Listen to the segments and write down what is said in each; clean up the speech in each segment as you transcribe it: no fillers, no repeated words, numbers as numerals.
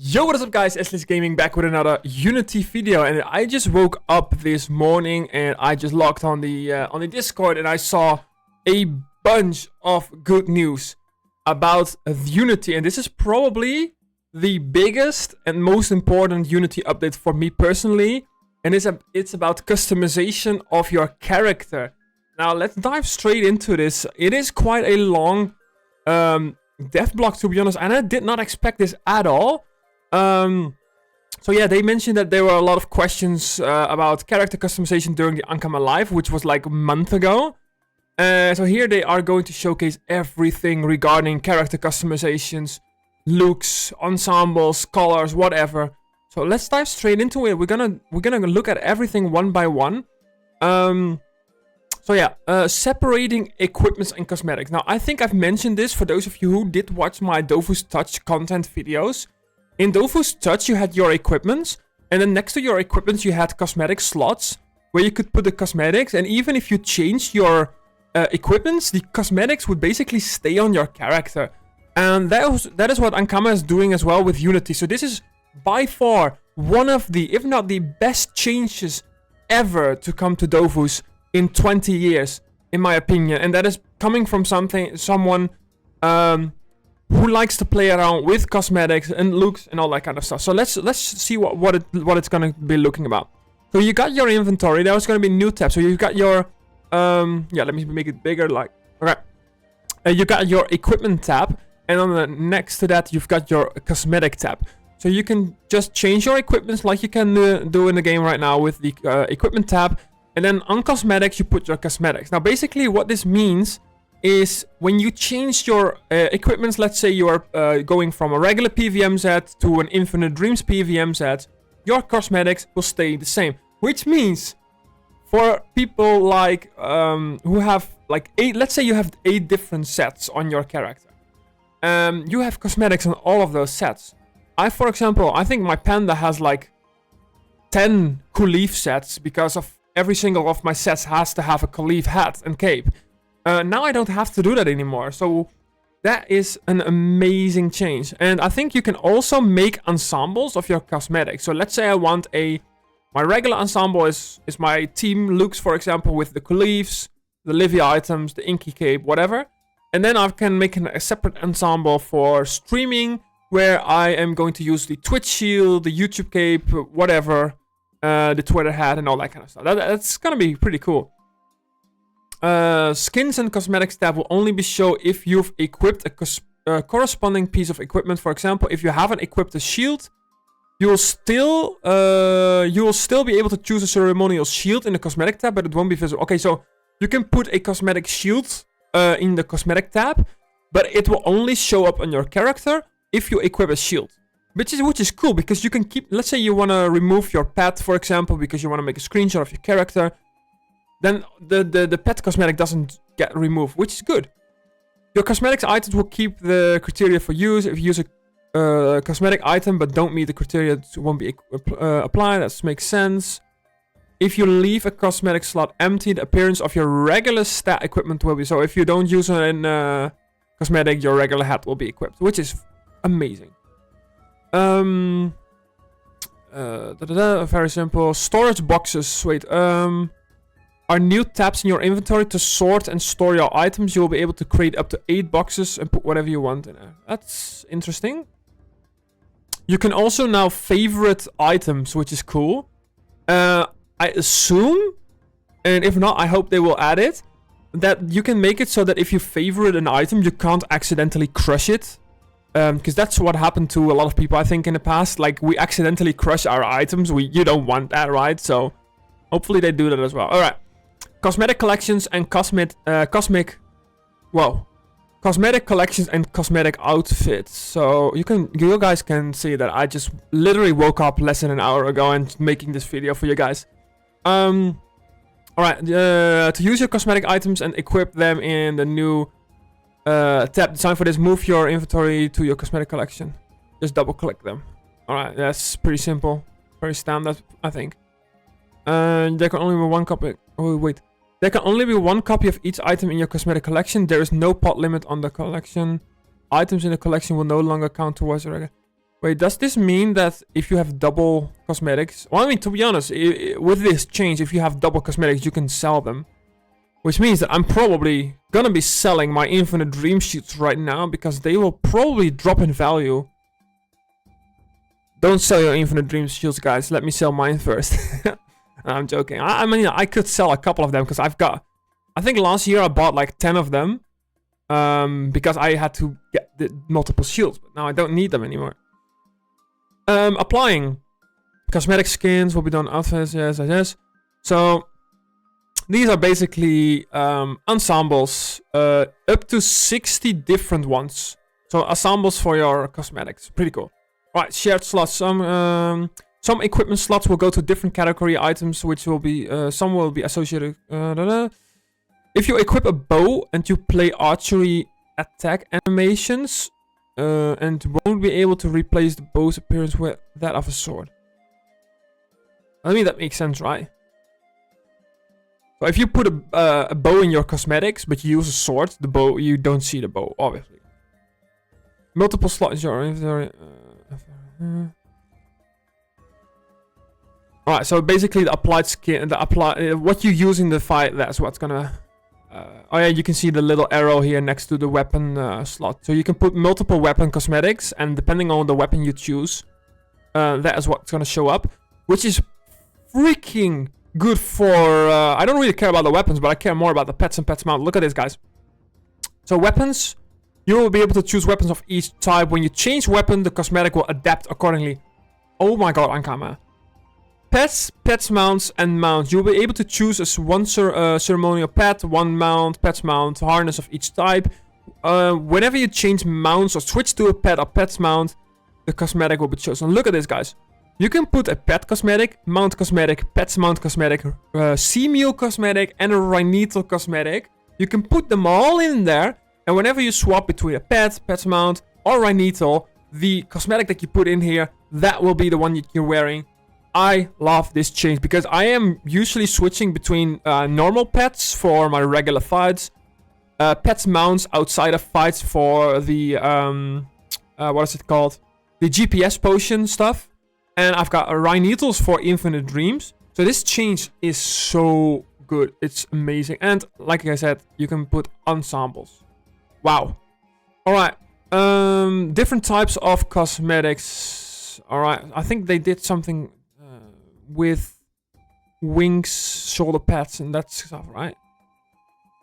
Yo, what is up guys, Eslis Gaming back with another Unity video, and I just woke up this morning and I just logged on the Discord and I saw a bunch of good news about Unity, and this is probably the biggest and most important Unity update for me personally, and it's about customization of your character. Now let's dive straight into this. It is quite a long devblog, to be honest, and I did not expect this at all. So yeah, they mentioned that there were a lot of questions about character customization during the Ankama Live, which was like a month ago. So here they are going to showcase everything regarding character customizations, looks, ensembles, colors, whatever. So let's dive straight into it. We're gonna look at everything one by one. So yeah, separating equipments and cosmetics. Now I think I've mentioned this for those of you who did watch my Dofus Touch content videos. In Dofus Touch, you had your equipments, and then next to your equipments, you had cosmetic slots where you could put the cosmetics. And even if you changed your equipments, the cosmetics would basically stay on your character. And that is what Ankama is doing as well with Unity. So this is by far one of the, if not the best changes ever to come to Dofus in 20 years, in my opinion. And that is coming from someone who likes to play around with cosmetics and looks and all that kind of stuff. So let's see what it's gonna be looking about. So you got your inventory. There's gonna be new tabs. So you've got your yeah, let me make it bigger. Like, okay, you got your equipment tab, and on the next to that you've got your cosmetic tab. So you can just change your equipments like you can do in the game right now with the equipment tab, and then on cosmetics you put your cosmetics. Now basically what this means is when you change your equipments, let's say you are going from a regular PVM to an Infinite Dreams PVM, your cosmetics will stay the same. Which means for people like who have like 8, let's say you have 8 different sets on your character. You have cosmetics on all of those sets. For example, I think my panda has like 10 Kuleef sets because of every single of my sets has to have a Kuleef hat and cape. Now I don't have to do that anymore, so that is an amazing change. And I think you can also make ensembles of your cosmetics. So let's say I want my regular ensemble is my team looks, for example, with the Kuleefs, the Livia items, the Inky cape, whatever. And then I can make a separate ensemble for streaming, where I am going to use the Twitch shield, the YouTube cape, whatever, the Twitter hat, and all that kind of stuff. That's gonna be pretty cool. Skins and cosmetics tab will only be shown if you've equipped a corresponding piece of equipment. For example, if you haven't equipped a shield, you will still be able to choose a ceremonial shield in the cosmetic tab, but it won't be visible. Okay, so you can put a cosmetic shield in the cosmetic tab, but it will only show up on your character if you equip a shield, which is cool, because you can keep. Let's say you want to remove your pet, for example, because you want to make a screenshot of your character. Then the pet cosmetic doesn't get removed, which is good. Your cosmetics items will keep the criteria for use. If you use a cosmetic item but don't meet the criteria, it won't be applied. That makes sense. If you leave a cosmetic slot empty, the appearance of your regular stat equipment will be. So if you don't use a cosmetic, your regular hat will be equipped, which is amazing. Very simple. Storage boxes. Wait. Are new tabs in your inventory to sort and store your items. You will be able to create up to 8 boxes and put whatever you want in there. That's interesting. You can also now favorite items, which is cool. I assume, and if not, I hope they will add it, that you can make it so that if you favorite an item, you can't accidentally crush it. Because that's what happened to a lot of people, I think, in the past. Like, we accidentally crush our items. You don't want that, right? So hopefully they do that as well. All right. Cosmetic collections and cosmetic collections and cosmetic outfits. So you guys can see that I just literally woke up less than an hour ago and making this video for you guys. All right. To use your cosmetic items and equip them in the new tab designed for this, move your inventory to your cosmetic collection. Just double click them. All right. That's pretty simple, very standard, I think. There can only be one copy. Oh wait. There can only be one copy of each item in your cosmetic collection. There is no pot limit on the collection. Items in the collection will no longer count towards the regular. Wait, does this mean that if you have double cosmetics... Well, I mean, to be honest, with this change, if you have double cosmetics, you can sell them. Which means that I'm probably gonna be selling my Infinite Dream Shields right now, because they will probably drop in value. Don't sell your Infinite Dream Shields, guys. Let me sell mine first. I'm joking. I mean, I could sell a couple of them, because I've got... I think last year I bought like 10 of them. Because I had to get the multiple shields, but now I don't need them anymore. Applying. Cosmetic skins will be done outfits, yes. So, these are basically ensembles, up to 60 different ones. So, ensembles for your cosmetics. Pretty cool. Right, shared slots. Some equipment slots will go to different category items, which will be, some will be associated. If you equip a bow and you play archery attack animations, and won't be able to replace the bow's appearance with that of a sword. I mean, that makes sense, right? So if you put a bow in your cosmetics, but you use a sword, the bow, you don't see the bow, obviously. Multiple slots in your inventory. Alright, so basically the applied skin, what you use in the fight, that's what's gonna... oh yeah, you can see the little arrow here next to the weapon slot. So you can put multiple weapon cosmetics, and depending on the weapon you choose, that is what's gonna show up. Which is freaking good for... I don't really care about the weapons, but I care more about the pets and pets mount. Look at this, guys. So weapons, you will be able to choose weapons of each type. When you change weapon, the cosmetic will adapt accordingly. Oh my god, Ankama. Pets, pets mounts, and mounts. You'll be able to choose as one ceremonial pet, one mount, pets mount, harness of each type. Whenever you change mounts or switch to a pet or pets mount, the cosmetic will be chosen. Look at this, guys. You can put a pet cosmetic, mount cosmetic, pets mount cosmetic, sea mule cosmetic, and a rhinital cosmetic. You can put them all in there, and whenever you swap between a pet, pets mount, or rhinital, the cosmetic that you put in here, that will be the one that you're wearing. I love this change because I am usually switching between normal pets for my regular fights, pets mounts outside of fights for the what is it called? The GPS potion stuff, and I've got rhinitals for Infinite Dreams. So this change is so good. It's amazing, and like I said, you can put ensembles. Wow. All right. Different types of cosmetics. All right. I think they did something with wings, shoulder pads, and that stuff, right?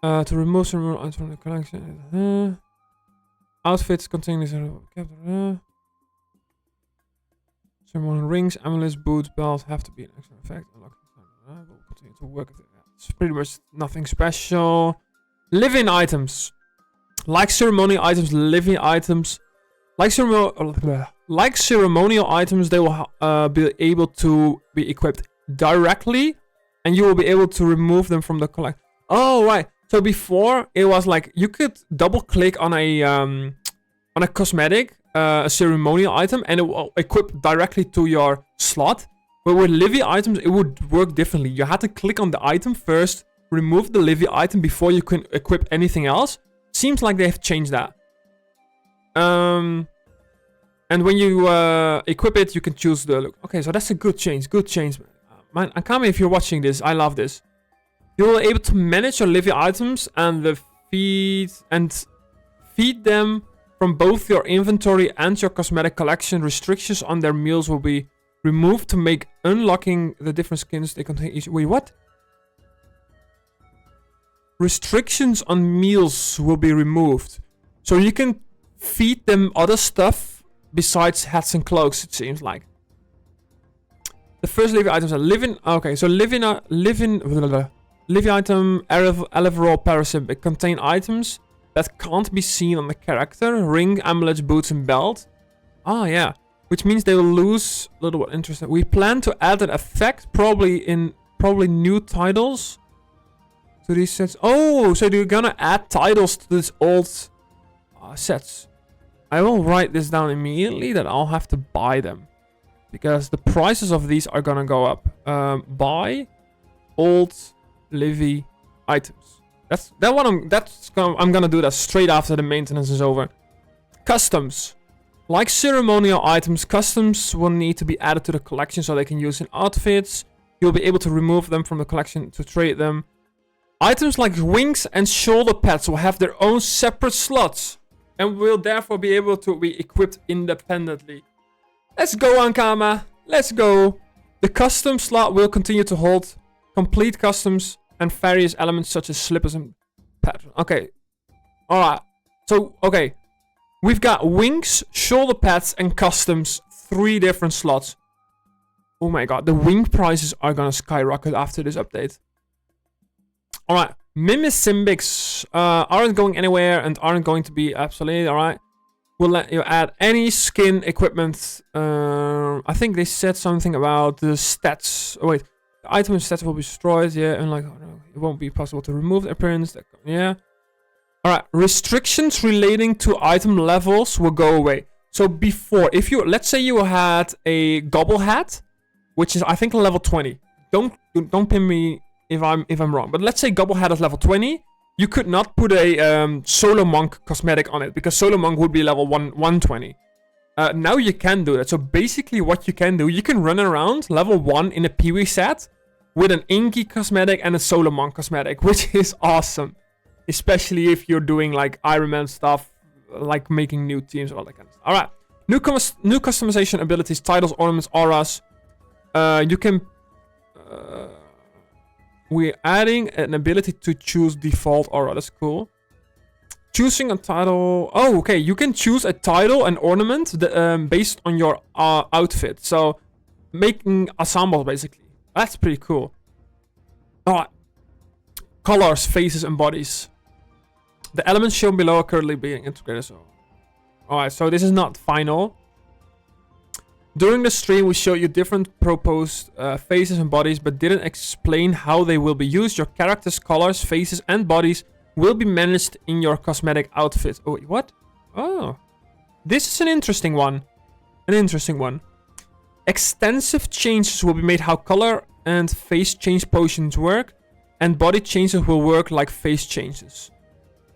To remove some items from the collection. Outfits containing ceremonial rings, amulets, boots, belts have to be an extra effect. We'll continue to work with it. It's pretty much nothing special. Living items. Like ceremonial items, living items. Like ceremonial items, they will be able to be equipped directly, and you will be able to remove them from the collect. Oh, right. So before, it was like you could double click on a cosmetic, a ceremonial item, and it will equip directly to your slot. But with living items, it would work differently. You had to click on the item first, remove the living item before you can equip anything else. Seems like they've changed that. And when you equip it, you can choose the look. Okay, so that's a good change. Good change. Man, Akame, if you're watching this, I love this. You will be able to manage your living items and feed them from both your inventory and your cosmetic collection. Restrictions on their meals will be removed to make unlocking the different skins they contain each. Wait, what? Restrictions on meals will be removed. So you can feed them other stuff besides hats and cloaks, it seems like. The first living items are living. Okay, so living item, Elevaral Parasymbiote contain items that can't be seen on the character. Ring, amulets, boots, and belt. Ah, yeah. Which means they will lose a little bit interesting. We plan to add an effect probably new titles to these sets. Oh, so they're gonna add titles to these old sets. I will write this down immediately that I'll have to buy them, because the prices of these are gonna go up. Buy old Livy items. I'm gonna do that straight after the maintenance is over. Customs. Like ceremonial items, customs will need to be added to the collection so they can use in outfits. You'll be able to remove them from the collection to trade them. Items like wings and shoulder pads will have their own separate slots and will therefore be able to be equipped independently. Let's go, Ankama. Let's go. The custom slot will continue to hold complete customs and various elements such as slippers and pattern. Okay. Alright. So, okay. We've got wings, shoulder pads, and customs. 3 different slots. Oh my god. The wing prices are gonna skyrocket after this update. Alright. Mimisimbics aren't going anywhere and aren't going to be obsolete. Alright. We'll let you add any skin equipment. I think they said something about the stats. Oh wait. The item stats will be destroyed. Yeah. And like, oh no, it won't be possible to remove the appearance. Yeah. Alright, restrictions relating to item levels will go away. So before, if you, let's say you had a gobble hat, which is I think level 20. Don't pin me if I'm wrong. But let's say gobble hat is level 20. You could not put a solo monk cosmetic on it because solo monk would be level 120. Now you can do that. So basically what you can do, you can run around level 1 in a Peewee set with an inky cosmetic and a solo monk cosmetic, which is awesome. Especially if you're doing like Iron Man stuff, like making new teams, all that kind of stuff. Alright. New customization abilities, titles, ornaments, auras. You can... we're adding an ability to choose default aura. That's cool. Choosing a title... Oh, okay. You can choose a title and ornament based on your outfit. So, making ensembles, basically. That's pretty cool. Alright. Colors, faces, and bodies. The elements shown below are currently being integrated. So, alright, so this is not final. During the stream, we showed you different proposed faces and bodies, but didn't explain how they will be used. Your character's colors, faces, and bodies will be managed in your cosmetic outfit. Oh, wait, what? Oh, this is an interesting one. Extensive changes will be made how color and face change potions work, and body changes will work like face changes.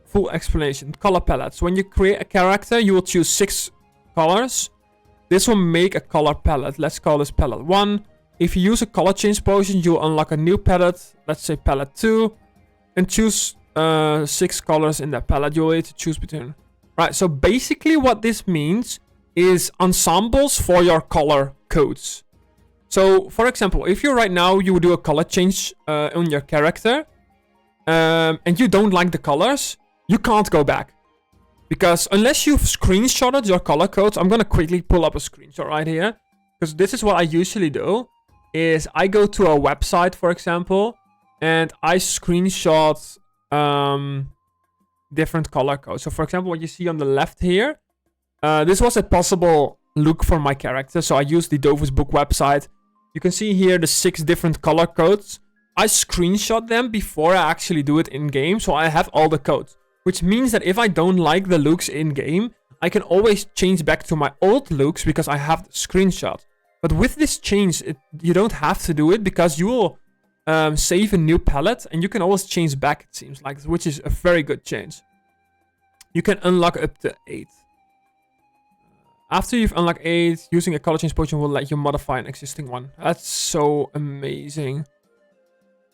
Full explanation. Color palettes. When you create a character, you will choose 6 colors. This will make a color palette. Let's call this palette 1. If you use a color change potion, you will unlock a new palette. Let's say palette 2. And choose 6 colors in that palette. You'll need to choose between. Right, so basically what this means is ensembles for your color codes. So, for example, if you right now, you would do a color change on your character. And you don't like the colors, you can't go back. Because unless you've screenshotted your color codes, I'm going to quickly pull up a screenshot right here. Because this is what I usually do. Is I go to a website, for example, and I screenshot different color codes. So for example, what you see on the left here, this was a possible look for my character. So I used the Dofus book website. You can see here the 6 different color codes. I screenshot them before I actually do it in game. So I have all the codes. Which means that if I don't like the looks in game, I can always change back to my old looks because I have the screenshot. But with this change, you don't have to do it because you will save a new palette and you can always change back, it seems like, which is a very good change. You can unlock up to 8. After you've unlocked 8, using a color change potion will let you modify an existing one. That's so amazing.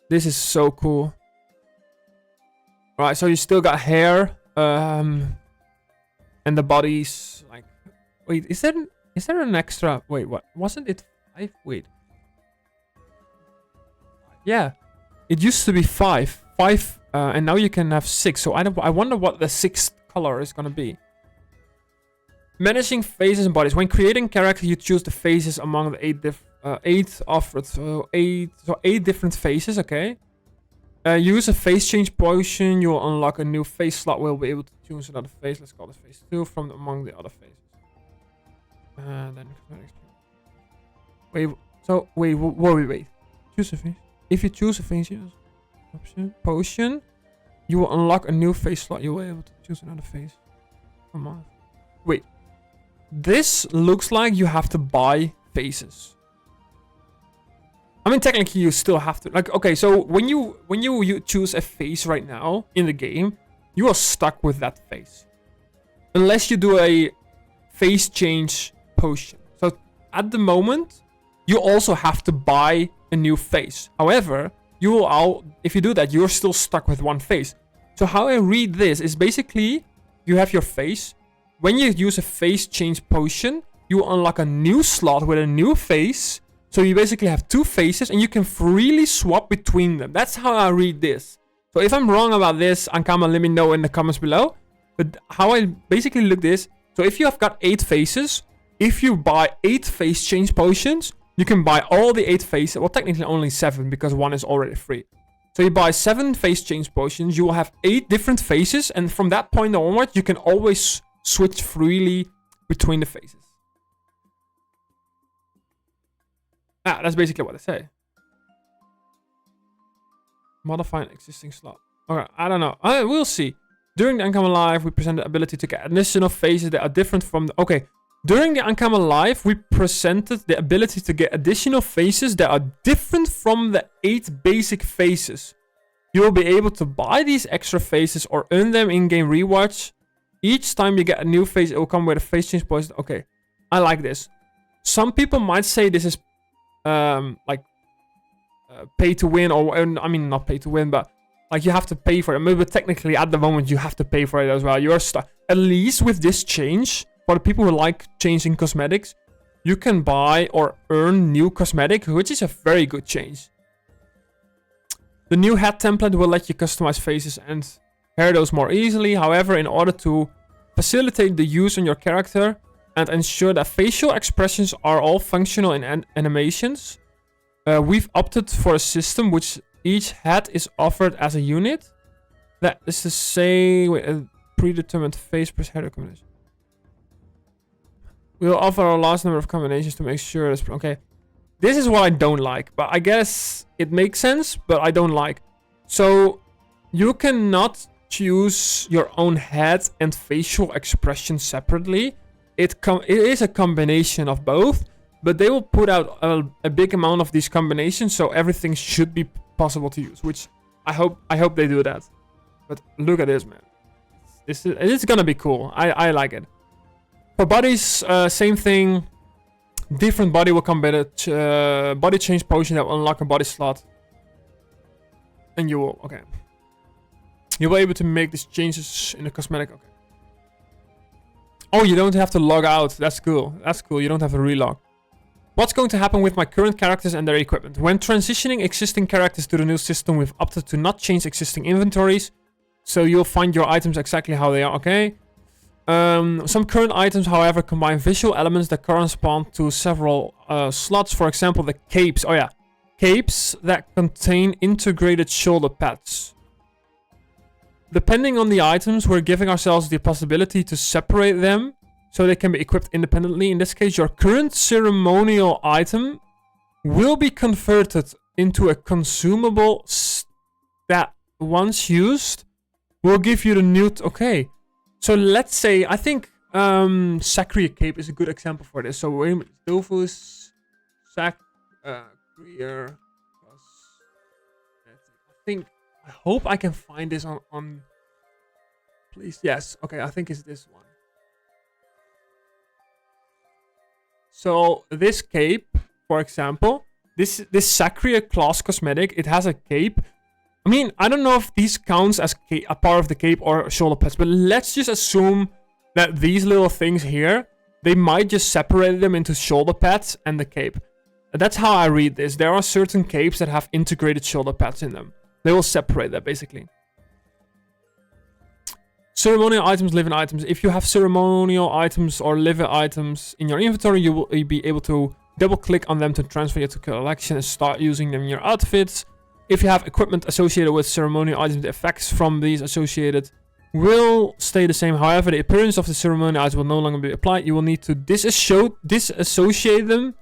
This is so cool. Alright, so you still got hair, and the bodies, like, wait, is there an extra, wait, what, wasn't it 5? Wait. Yeah, it used to be 5, and now you can have 6, so I wonder what the 6th color is gonna be. Managing faces and bodies. When creating character, you choose the faces among the 8 offered, so 8 different faces, okay. Use a face change potion. You will unlock a new face slot. We'll be able to choose another face. Let's call this face 2 from among the other faces. Then wait. Choose a face. If you choose a face, yes. Option potion, you will unlock a new face slot. You will be able to choose another face. Come on. Wait. This looks like you have to buy faces. I mean, technically, you still have to. Like, okay, so when you choose a face right now in the game, you are stuck with that face. Unless you do a face change potion. So at the moment, you also have to buy a new face. However, if you do that, you're still stuck with one face. So how I read this is basically you have your face. When you use a face change potion, you unlock a new slot with a new face. So you basically have two faces and you can freely swap between them. That's how I read this. So if I'm wrong about this, Ankama, let me know in the comments below. But how I basically look this, so if you have got 8 faces, if you buy 8 face change potions, you can buy all the 8 faces. Well, technically only 7 because 1 is already free. So you buy 7 face change potions, you will have 8 different faces. And from that point onward, you can always switch freely between the faces. That's basically what they say. Modify an existing slot. Okay, I don't know. We'll see. During the Ankama Live, we present the ability to get additional faces that are different from the... Okay. During the Ankama Live, we presented the ability to get additional faces that are different from the 8 basic faces. You will be able to buy these extra faces or earn them in-game rewatch. Each time you get a new face, it will come with a face change potion. Okay, I like this. Some people might say this is pay to win, or I mean not pay to win, but like you have to pay for it. But technically, at the moment, you have to pay for it as well. You are stuck. At least with this change. For the people who like changing cosmetics, you can buy or earn new cosmetic, which is a very good change. The new hat template will let you customize faces and hair those more easily. However, in order to facilitate the use on your character and ensure that facial expressions are all functional in animations, we've opted for a system which each hat is offered as a unit. That is to say, with a predetermined face per hair combination. We will offer our last number of combinations to make sure it's... Okay. This is what I don't like. But I guess it makes sense, but I don't like. So, you cannot choose your own head and facial expression separately. It is a combination of both. But they will put out a big amount of these combinations. So, everything should be possible to use. Which, I hope they do that. But look at this, man. It's gonna be cool. I like it. For bodies, same thing. Different body will come with a body change potion that will unlock a body slot. And you will, okay. You'll be able to make these changes in the cosmetic, okay. Oh, you don't have to log out. That's cool. That's cool. You don't have to relog. What's going to happen with my current characters and their equipment? When transitioning existing characters to the new system, we've opted to not change existing inventories. So you'll find your items exactly how they are, okay? Some current items, however, combine visual elements that correspond to several slots. For example, the capes. Oh yeah, capes that contain integrated shoulder pads. Depending on the items, we're giving ourselves the possibility to separate them so they can be equipped independently. In this case, your current ceremonial item will be converted into a consumable that, once used, will give you the new... Okay. So let's say, I think Sacria Cape is a good example for this. So wait a minute, Dofus, Sacria, I hope I can find this on please, yes, okay, I think it's this one. So this cape, for example, this Sacria class cosmetic, it has a cape. I mean, I don't know if these counts as a part of the cape or shoulder pads, but let's just assume that these little things here, they might just separate them into shoulder pads and the cape. That's how I read this. There are certain capes that have integrated shoulder pads in them. They will separate that, basically. Ceremonial items, living items. If you have ceremonial items or living items in your inventory, you will be able to double-click on them to transfer it to collection and start using them in your outfits. If you have equipment associated with ceremonial items, the effects from these associated will stay the same. However, the appearance of the ceremonial items will no longer be applied. You will need to disassociate them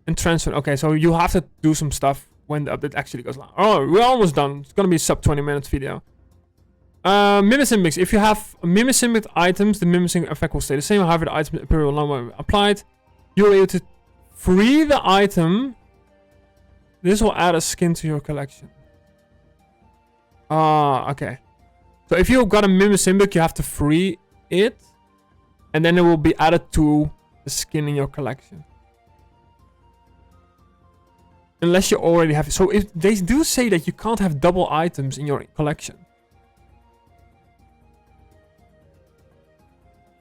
and transfer. Okay, so you have to do some stuff when the update actually goes live. Oh, we're almost done. It's gonna be a sub 20 minutes video. Mimicking. If you have mimicking items, the mimicking effect will stay the same. However, the item appear will no longer be applied. You'll be able to free the item. This will add a skin to your collection. Okay. So if you've got a Mimic Symbiote, you have to free it. and then it will be added to the skin in your collection. Unless you already have it. So if they do say that you can't have double items in your collection.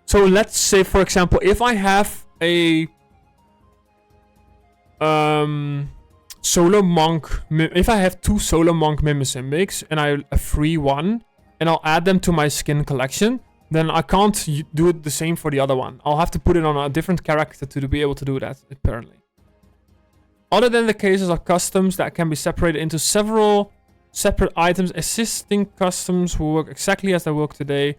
So let's say, for example, if I have a Solo Monk, if I have 2 Solo Monk Mimicimbics and a free one, and I'll add them to my skin collection, then I can't do it the same for the other one. I'll have to put it on a different character to be able to do that, apparently. Other than the cases of customs that can be separated into several separate items, assisting customs who work exactly as they work today.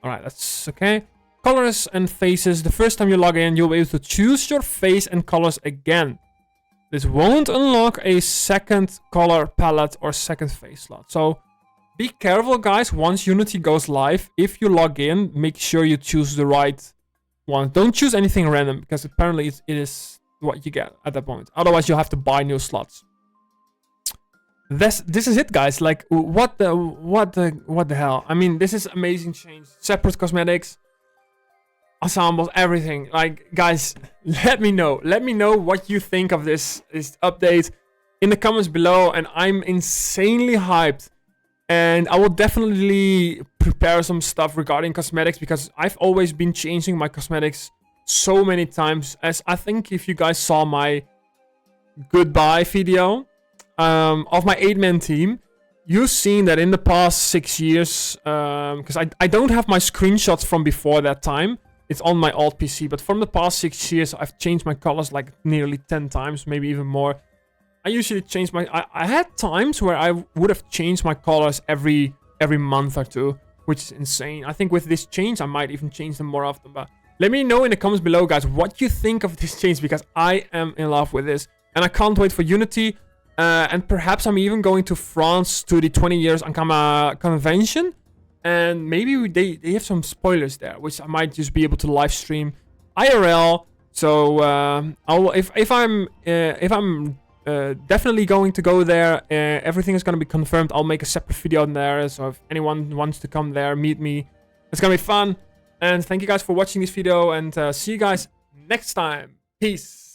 Alright, that's okay. Colors and faces. The first time you log in, you'll be able to choose your face and colors again. This won't unlock a second color palette or second face slot. So be careful, guys. Once Unity goes live, if you log in, make sure you choose the right one. Don't choose anything random, because apparently it is what you get at that point. Otherwise, you'll have to buy new slots. This is it, guys. Like, what the hell? I mean, this is amazing change. Separate cosmetics, ensembles, everything. Like, guys, let me know. Let me know what you think of this update in the comments below. And I'm insanely hyped. And I will definitely prepare some stuff regarding cosmetics, because I've always been changing my cosmetics so many times. As I think if you guys saw my goodbye video of my 8-man team, you've seen that in the past 6 years, because I don't have my screenshots from before that time. It's on my old PC, but from the past 6 years, I've changed my colors like nearly 10 times, maybe even more. I usually change my... I had times where I would have changed my colors every month or two, which is insane. I think with this change, I might even change them more often, but let me know in the comments below, guys, what you think of this change, because I am in love with this. And I can't wait for Unity. And perhaps I'm even going to France to the 20 years Ankama convention. And maybe they have some spoilers there, which I might just be able to live stream IRL. So if I'm definitely going to go there, everything is going to be confirmed. I'll make a separate video on there. So if anyone wants to come there, meet me. It's going to be fun. And thank you guys for watching this video, and see you guys next time. Peace.